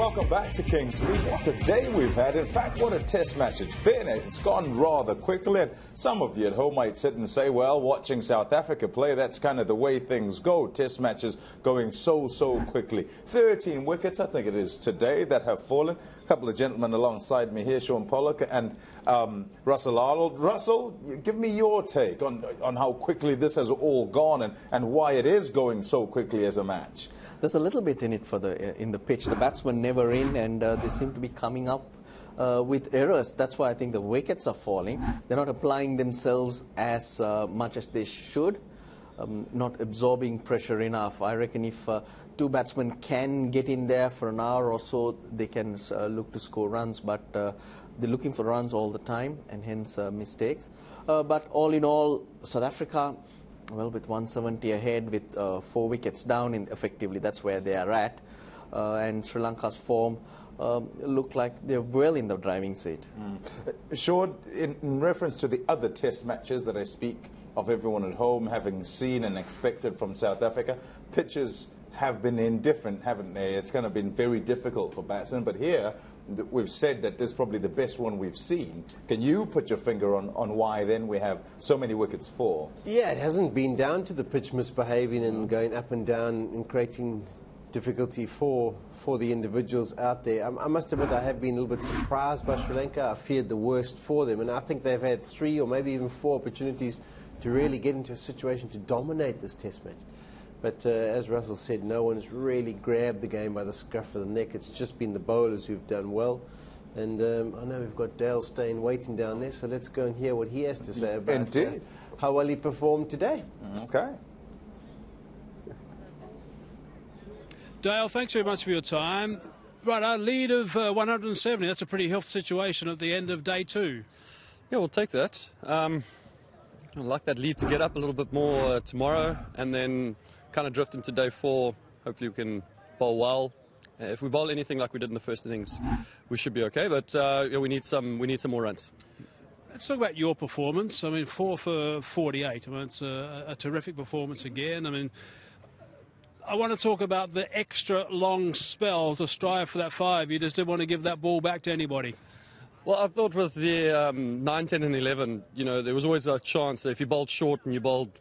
welcome back to Kingsley. What a day we've had. In fact, what a test match it's been. It's gone rather quickly. And some of you at home might sit and say, well, watching South Africa play, that's kind of the way things go. Test matches going so quickly. 13 wickets, I think it is today, that have fallen. A couple of gentlemen alongside me here, Sean Pollock and Russell Arnold. Russell, give me your take on how quickly this has all gone and why it is going so quickly as a match. There's a little bit in it in the pitch. The batsmen never in, and they seem to be coming up with errors. That's why I think the wickets are falling. They're not applying themselves as much as they should, not absorbing pressure enough. I reckon if two batsmen can get in there for an hour or so, they can look to score runs, but they're looking for runs all the time, and hence mistakes. But all in all, South Africa, well, with 170 ahead, with 4 wickets down, effectively, that's where they are at. And Sri Lanka's form look like they're well in the driving seat. Sean, in reference to the other test matches that I speak of everyone at home having seen and expected from South Africa, pitches have been indifferent, haven't they? It's kind of been very difficult for batsmen, but here we've said that this is probably the best one we've seen. Can you put your finger on why then we have so many wickets fall? Yeah, it hasn't been down to the pitch misbehaving and going up and down and creating difficulty for the individuals out there. I must admit I have been a little bit surprised by Sri Lanka. I feared the worst for them, and I think they've had 3 or maybe even 4 opportunities to really get into a situation to dominate this test match. But as Russell said, no one's really grabbed the game by the scruff of the neck. It's just been the bowlers who've done well. And I know we've got Dale Steyn waiting down there, so let's go and hear what he has to say about how well he performed today. Okay. Dale, thanks very much for your time. Right, our lead of 170, that's a pretty healthy situation at the end of day 2. Yeah, we'll take that. I'd like that lead to get up a little bit more tomorrow, and then kind of drift into day 4. Hopefully we can bowl well. If we bowl anything like we did in the first innings, we should be okay. But yeah, we need some more runs. Let's talk about your performance. I mean, 4 for 48. I mean, it's a terrific performance again. I mean, I want to talk about the extra long spell to strive for that 5. You just didn't want to give that ball back to anybody. Well, I thought with the 9, 10 and 11, you know, there was always a chance that if you bowled short and you bowled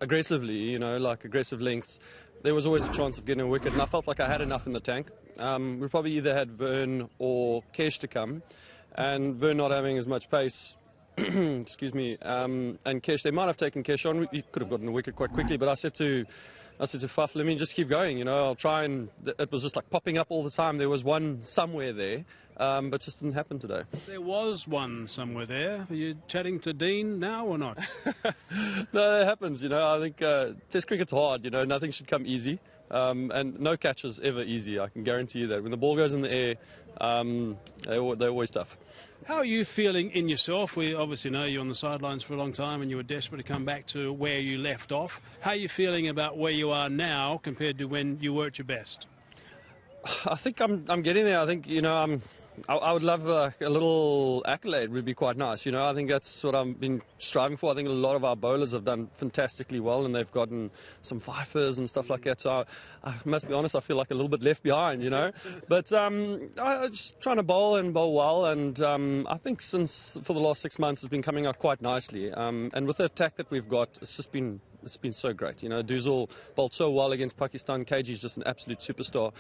aggressively, you know, like aggressive lengths, there was always a chance of getting a wicket, and I felt like I had enough in the tank. We probably either had Vern or Kesh to come, and Vern not having as much pace, excuse me, and Kesh, they might have taken Kesh on. He could have gotten a wicket quite quickly, but I said to Faf, let me just keep going, you know, I'll try, and it was just like popping up all the time. There was one somewhere there, but just didn't happen today. There was one somewhere there. Are you chatting to Dean now or not? No, it happens, you know. I think Test cricket's hard, you know, nothing should come easy. And no catch is ever easy, I can guarantee you that. When the ball goes in the air, they're always tough. How are you feeling in yourself? We obviously know you're on the sidelines for a long time and you were desperate to come back to where you left off. How are you feeling about where you are now compared to when you were at your best? I think I'm getting there. I think, you know, I would love a little accolade would be quite nice. You know, I think that's what I've been striving for. I think a lot of our bowlers have done fantastically well, and they've gotten some fifers and stuff like that. So I must be honest, I feel like a little bit left behind, you know. But I'm just trying to bowl and bowl well, and I think for the last 6 months it's been coming out quite nicely. And with the attack that we've got, it's been so great. You know, Duzal bowled so well against Pakistan. KG's just an absolute superstar.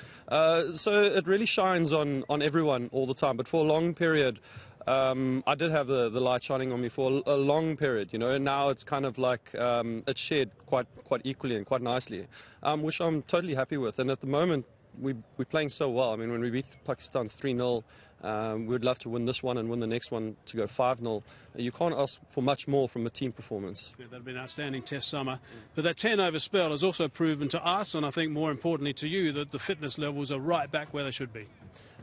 So it really shines on everyone all the time. But for a long period, I did have the light shining on me for a long period, you know, and now it's kind of like it's shared quite equally and quite nicely, which I'm totally happy with. And at the moment, we're playing so well. I mean, when we beat Pakistan 3-0, we'd love to win this one and win the next one to go 5-0. You can't ask for much more from a team performance. Yeah, that'd be an outstanding test summer. But that 10-over spell has also proven to us, and I think more importantly to you, that the fitness levels are right back where they should be.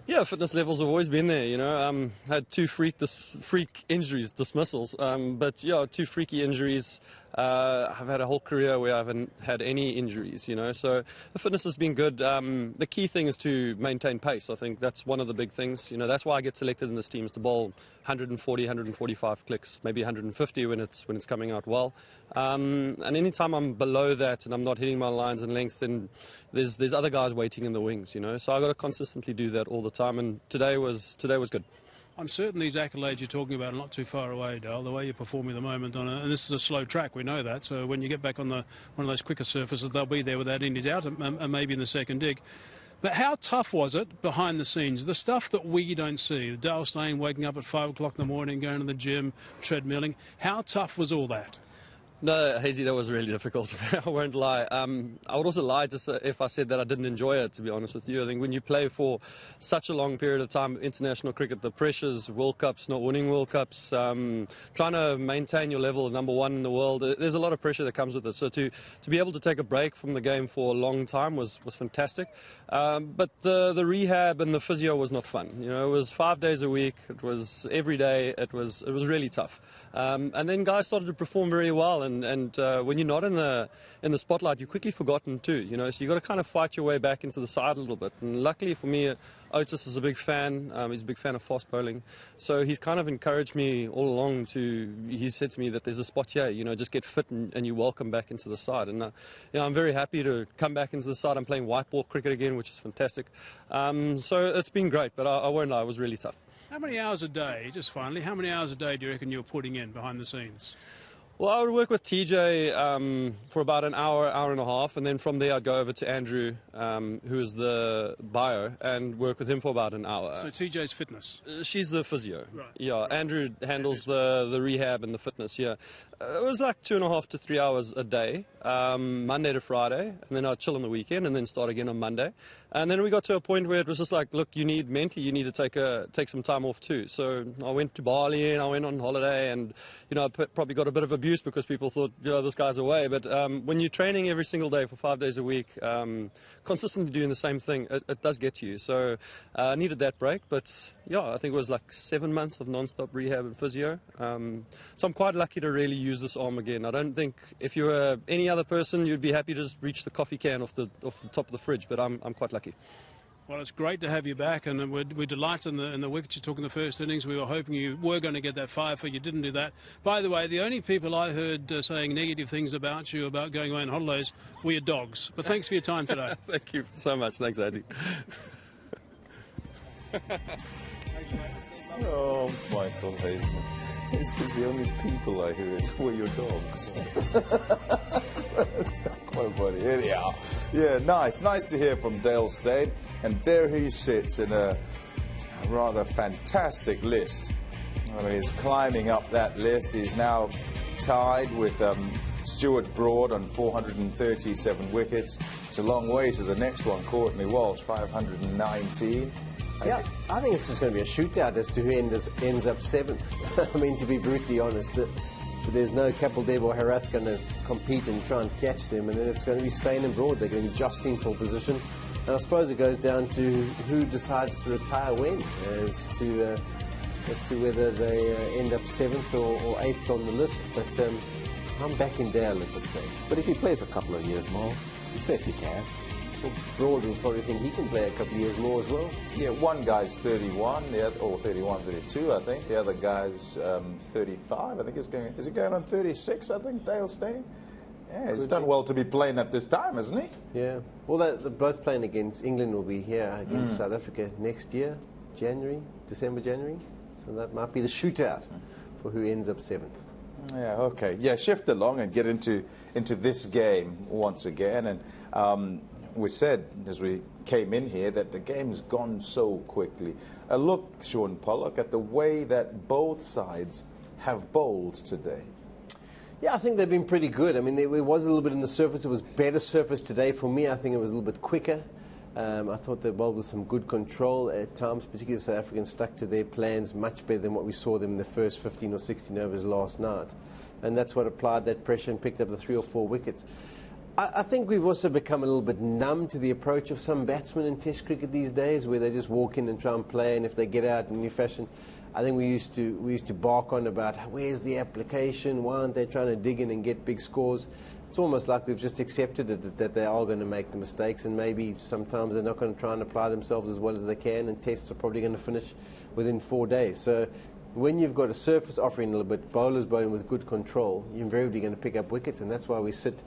Yeah, fitness levels have always been there, you know. Had 2 freak injuries, dismissals, but yeah, 2 freaky injuries. I've had a whole career where I haven't had any injuries, you know, so the fitness has been good. The key thing is to maintain pace. I think that's one of the big things. You know, that's why I get selected in this team, is to bowl 140, 145 clicks, maybe 150 when it's coming out well. And anytime I'm below that and I'm not hitting my lines and lengths, then there's other guys waiting in the wings, you know. So I've got to consistently do that all the time, and today was good. I'm certain these accolades you're talking about are not too far away, Dale. The way you're performing at the moment and this is a slow track, we know that. So when you get back on one of those quicker surfaces, they'll be there without any doubt, and maybe in the second dig. But how tough was it behind the scenes? The stuff that we don't see, Dale Steyn waking up at 5 o'clock in the morning, going to the gym, treadmilling. How tough was all that? No, Hazy, that was really difficult. I won't lie. I would also lie if I said that I didn't enjoy it, to be honest with you. I think when you play for such a long period of time, international cricket, the pressures, World Cups, not winning World Cups, trying to maintain your level, number one in the world, there's a lot of pressure that comes with it. So to be able to take a break from the game for a long time was fantastic. But the rehab and the physio was not fun. You know, it was 5 days a week. It was every day. It was really tough. And then guys started to perform very well. And when you're not in the spotlight, you're quickly forgotten too. You know, so you got to kind of fight your way back into the side a little bit. And luckily for me, Otis is a big fan. He's a big fan of fast bowling, so he's kind of encouraged me all along. He said to me that there's a spot here. You know, just get fit and you're welcome back into the side. And you know, I'm very happy to come back into the side. I'm playing white ball cricket again, which is fantastic. So it's been great, but I won't lie, it was really tough. How many hours a day, just finally, how many hours a day do you reckon you're putting in behind the scenes? Well, I would work with TJ for about an hour, hour and a half, and then from there I'd go over to Andrew, who is the bio, and work with him for about an hour. So TJ's fitness? She's the physio. Right. Yeah, Andrew handles the rehab and the fitness, yeah. It was like 2.5 to 3 hours a day, Monday to Friday, and then I'd chill on the weekend and then start again on Monday. And then we got to a point where it was just like, look, you need to take some time off too. So I went to Bali and I went on holiday, and you know, I probably got a bit of abuse because people thought, you know, this guy's away. But when you're training every single day for 5 days a week, consistently doing the same thing, it does get to you. So I needed that break. But yeah, I think it was like 7 months of non-stop rehab and physio. So I'm quite lucky to really use this arm again. I don't think if you were any other person, you'd be happy to just reach the coffee can off the top of the fridge. But I'm quite lucky. Well, it's great to have you back, and we're delighted in the wickets you took in the first innings. We were hoping you were going to get that 5 for. You didn't do that. By the way, the only people I heard saying negative things about you, about going away on holidays, were your dogs. But thanks for your time today. Thank you so much. Thanks, Andy. Oh, Michael Hazeman. This is the only people I heard were your dogs. Quite funny. Anyhow, yeah, nice to hear from Dale Steyn. And there he sits in a rather fantastic list. I mean, he's climbing up that list. He's now tied with Stuart Broad on 437 wickets. It's a long way to the next one, Courtney Walsh, 519. Yeah, I think it's just going to be a shootout as to who ends up 7th. I mean, to be brutally honest, there's no Kapil or Herath going to compete and try and catch them, and then it's going to be Steyn and Broad. They're going to be jostling for position, and I suppose it goes down to who decides to retire when, as to whether they end up 7th or 8th on the list. But I'm backing Dale at this stage. But if he plays a couple of years more, he says he can. Well, Broad will probably think he can play a couple of years more as well. Yeah, one guy's 31, the other, or 31, 32, I think. The other guy's 35. I think is he going on 36, I think, Dale Steyn? Yeah, he's done well to be playing at this time, hasn't he? Yeah. Well, they're both playing against England. Will be here against South Africa next year, December, January. So that might be the shootout for who ends up 7th. Yeah, okay. Yeah, shift along and get into this game once again. And we said, as we came in here, that the game's gone so quickly. Look, Sean Pollock, at the way that both sides have bowled today. Yeah, I think they've been pretty good. I mean, there was a little bit in the surface. It was better surface today for me. I think it was a little bit quicker. I thought they bowled with some good control at times, particularly South Africans stuck to their plans much better than what we saw them in the first 15 or 16 overs last night. And that's what applied that pressure and picked up the 3 or 4 wickets. I think we've also become a little bit numb to the approach of some batsmen in Test cricket these days, where they just walk in and try and play, and if they get out in new fashion. I think we used to bark on about where's the application, why aren't they trying to dig in and get big scores. It's almost like we've just accepted it, that they are going to make the mistakes, and maybe sometimes they're not going to try and apply themselves as well as they can, and tests are probably going to finish within 4 days. So when you've got a surface offering a little bit, bowlers bowling with good control, you're invariably going to pick up wickets, and that's why we sit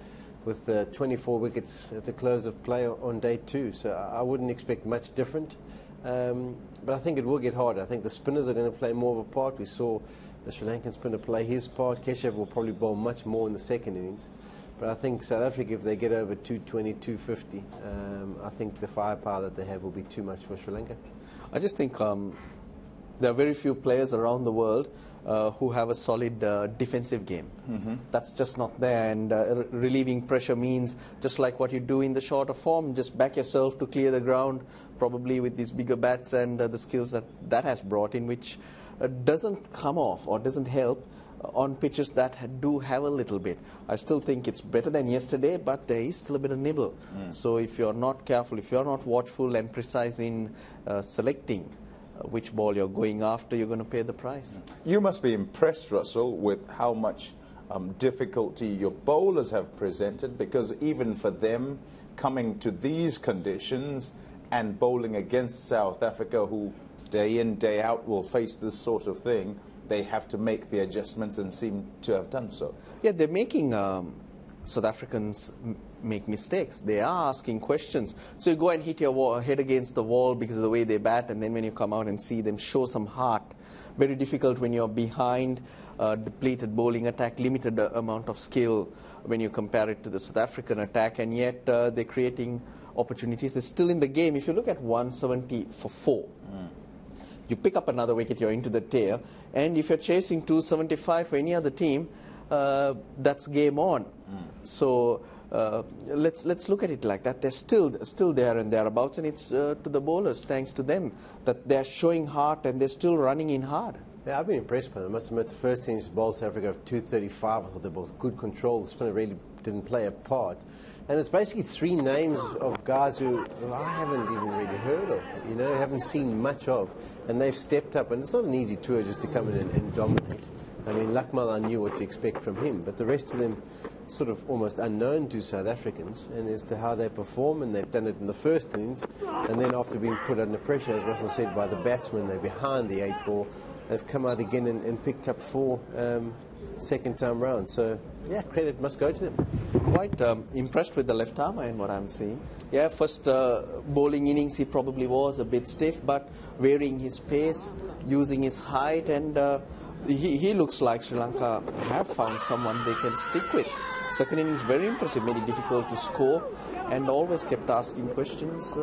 with 24 wickets at the close of play on day 2. So I wouldn't expect much different. But I think it will get harder. I think the spinners are going to play more of a part. We saw the Sri Lankan spinner play his part. Keshav will probably bowl much more in the second innings. But I think South Africa, if they get over 220, 250, I think the firepower that they have will be too much for Sri Lanka. I just think there are very few players around the world who have a solid defensive game. That's just not there, and relieving pressure means just like what you do in the shorter form, just back yourself to clear the ground, probably with these bigger bats and the skills that has brought in, which doesn't come off or doesn't help on pitches that do have a little bit. I still think it's better than yesterday, but there is still a bit of nibble. So if you're not careful, if you're not watchful and precise in selecting which ball you're going after, you're going to pay the price. You must be impressed, Russell, with how much difficulty your bowlers have presented, because even for them, coming to these conditions and bowling against South Africa, who day in, day out will face this sort of thing, they have to make the adjustments and seem to have done so. Yeah, they're making South Africans make mistakes. They are asking questions. So you go and hit your head against the wall because of the way they bat, and then when you come out and see them show some heart, very difficult when you're behind, depleted bowling attack, limited amount of skill when you compare it to the South African attack, and yet they're creating opportunities. They're still in the game. If you look at 170 for 4, you pick up another wicket, you're into the tail, and if you're chasing 275 for any other team, that's game on. So let's look at it like that. They're still there and thereabouts, and it's to the bowlers, thanks to them, that they're showing heart and they're still running in hard. Yeah, I've been impressed by them. I must admit, the first innings bowled South Africa of 235, I thought they both good control. The spinner really didn't play a part. And it's basically 3 names of guys who I haven't even really heard of, haven't seen much of. And they've stepped up. And it's not an easy tour just to come in and dominate. I mean, Lakmal, I knew what to expect from him. But the rest of them sort of almost unknown to South Africans, and as to how they perform. And they've done it in the first innings. And then after being put under pressure, as Russell said, by the batsmen, they're behind the 8 ball. They've come out again and picked up 4 second time round. So, yeah, credit must go to them. Quite impressed with the left armer and what I'm seeing. Yeah, first bowling innings he probably was a bit stiff, but varying his pace, using his height, and he looks like Sri Lanka have found someone they can stick with. Second innings very impressive, made it difficult to score, and always kept asking questions.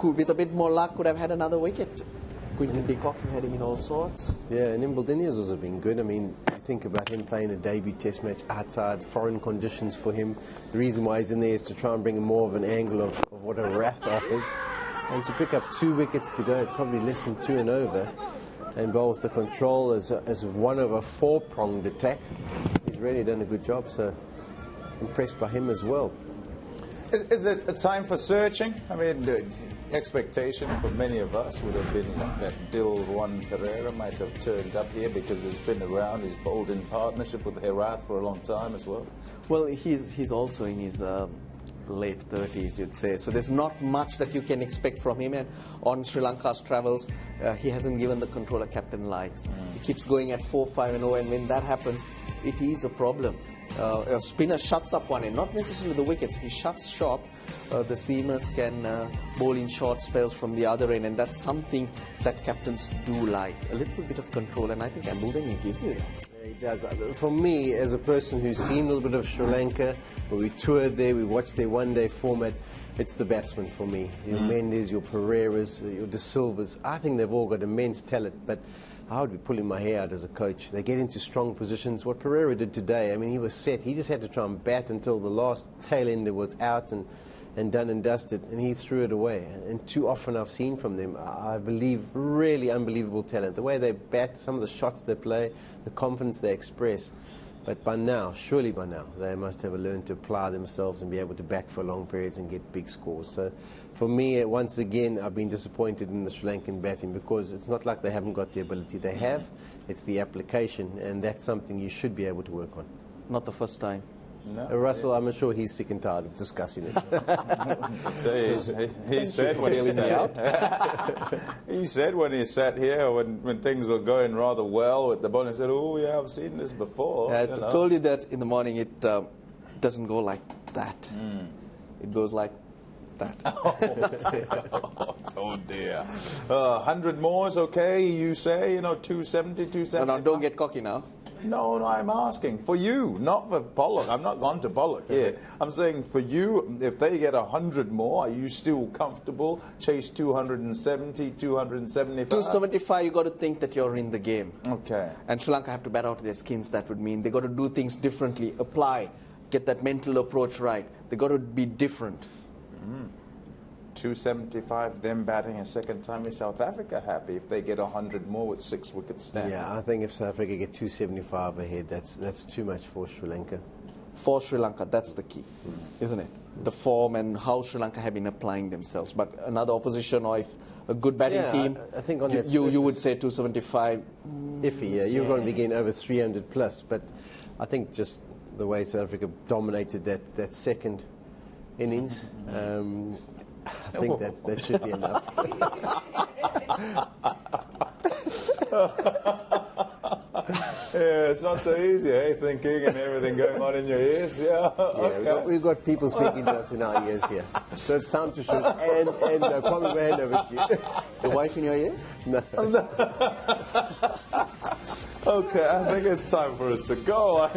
With a bit more luck, could have had another wicket. Quinton de Kock had him in all sorts. Yeah, and Imbledinia's has also been good. I mean, you think about him playing a debut test match outside, foreign conditions for him. The reason why he's in there is to try and bring more of an angle of what a Rath offered. And to pick up 2 wickets to go, probably less than 2 and over, and bowl with the control as one of a 4-pronged attack, he's really done a good job. So impressed by him as well. Is it a time for searching? I mean, the expectation for many of us would have been that Dil Juan Pereira might have turned up here because he's been around. He's bowled in partnership with Herath for a long time as well. Well, he's also in his late 30s, you'd say. So there's not much that you can expect from him. And on Sri Lanka's travels, he hasn't given the control a captain likes. He keeps going at 4, 5 and 0, and when that happens, it is a problem. A spinner shuts up one end, not necessarily the wickets. If he shuts shop, the seamers can bowl in short spells from the other end, and that's something that captains do like, a little bit of control, and I think Ambuldengi gives you that. Yeah, he does. For me, as a person who's seen a little bit of Sri Lanka, where we toured there, we watched their one-day format, it's the batsmen for me. Your Mendes, your Pereiras, your De Silvas. I think they've all got immense talent, but I would be pulling my hair out as a coach. They get into strong positions. What Pereira did today, I mean, he was set. He just had to try and bat until the last tail ender was out and done and dusted, and he threw it away. And too often I've seen from them, I believe, really unbelievable talent. The way they bat, some of the shots they play, the confidence they express. But by now, surely by now, they must have learned to apply themselves and be able to back for long periods and get big scores. So for me, once again, I've been disappointed in the Sri Lankan batting because it's not like they haven't got the ability. They have. It's the application, and that's something you should be able to work on. Not the first time. No. Russell, I'm sure he's sick and tired of discussing it. He said when he sat he said when he sat here when things were going rather well with the ball, he said, "Oh yeah, I've seen this before." I told you that in the morning. It doesn't go like that. It goes like that. Oh dear. 100 more is okay. You say 270, 270. No, don't get cocky now. No, I'm asking for you, not for Pollock. I'm not gone to Pollock here. I'm saying for you, if they get 100 more, are you still comfortable? Chase 270, 275? 275, you got to think that you're in the game. Okay. And Sri Lanka have to bat out their skins. That would mean they got to do things differently, apply, get that mental approach right. They got to be different. 275, them batting a second time. Is South Africa happy if they get 100 more with 6 wickets standing? Yeah, I think if South Africa get 275 ahead, that's too much for Sri Lanka. For Sri Lanka, that's the key, isn't it? The form and how Sri Lanka have been applying themselves. But another opposition or if a good batting team, I think on that you would say 275. Iffy, yeah. You're going to be getting over 300 plus. But I think just the way South Africa dominated that second innings, I think that should be enough. Yeah, it's not so easy, thinking and everything going on in your ears. Yeah, okay. We've got people speaking to us in our ears here. So it's time to shoot. And Kwame, we'll hand over to you. The wife in your ear? No. Okay, I think it's time for us to go. I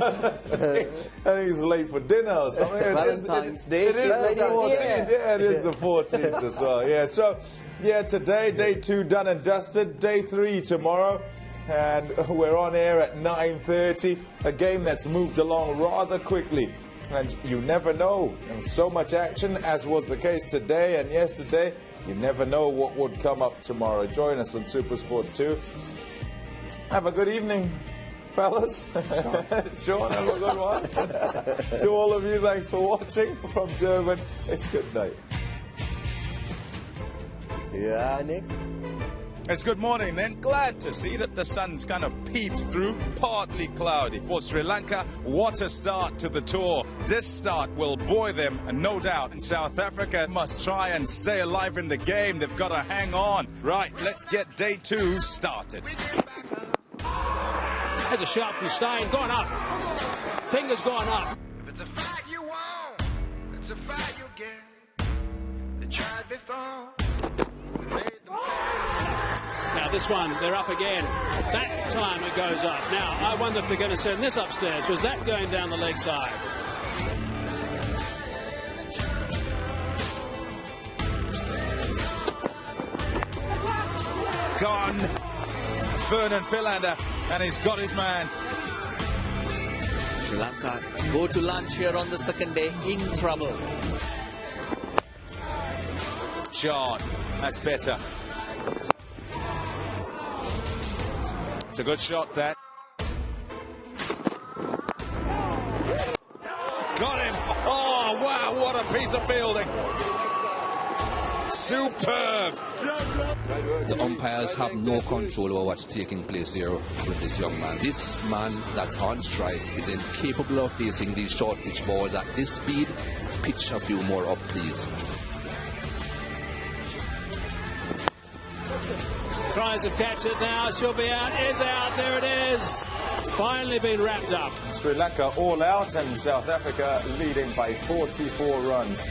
think it's late for dinner or something. Valentine's Day. It is the 14th. Yeah, it is the 14th as well. Yeah, so, today, day 2 done and dusted. Day 3 tomorrow. And we're on air at 9:30. A game that's moved along rather quickly. And you never know. And so much action, as was the case today and yesterday. You never know what would come up tomorrow. Join us on SuperSport 2. Have a good evening, fellas. Sean, have a good one. To all of you, thanks for watching from Durban. It's good night. Yeah, next. It's good morning then. Glad to see that the sun's kind of peeped through. Partly cloudy for Sri Lanka. What a start to the tour. This start will buoy them, no doubt. And South Africa must try and stay alive in the game. They've got to hang on. Right, let's get day 2 started. There's a shot from Steyn, gone up. Fingers gone up. If it's a fight you want, it's a fight you get. They tried before. Now this one, they're up again. That time it goes up. Now, I wonder if they're going to send this upstairs. Was that going down the leg side? Gone. Vernon Philander, and he's got his man. Sri Lanka go to lunch here on the second day in trouble. Shot. That's better. It's a good shot, that. Got him. Oh, wow, what a piece of fielding. Superb. The umpires have no control over what's taking place here with this young man. This man that's on strike is incapable of facing these short pitch balls at this speed. Pitch a few more up, please. Tries to catch it now. She'll be out. Is out. There it is. Finally been wrapped up. Sri Lanka all out and South Africa leading by 44 runs.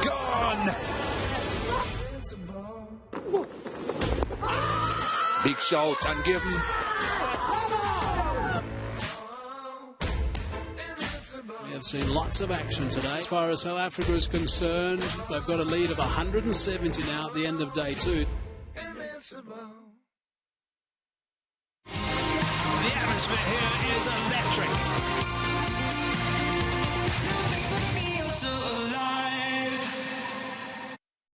Gone! Big shout and give him. We have seen lots of action today. As far as South Africa is concerned, they've got a lead of 170 now at the end of day 2. The atmosphere here is electric.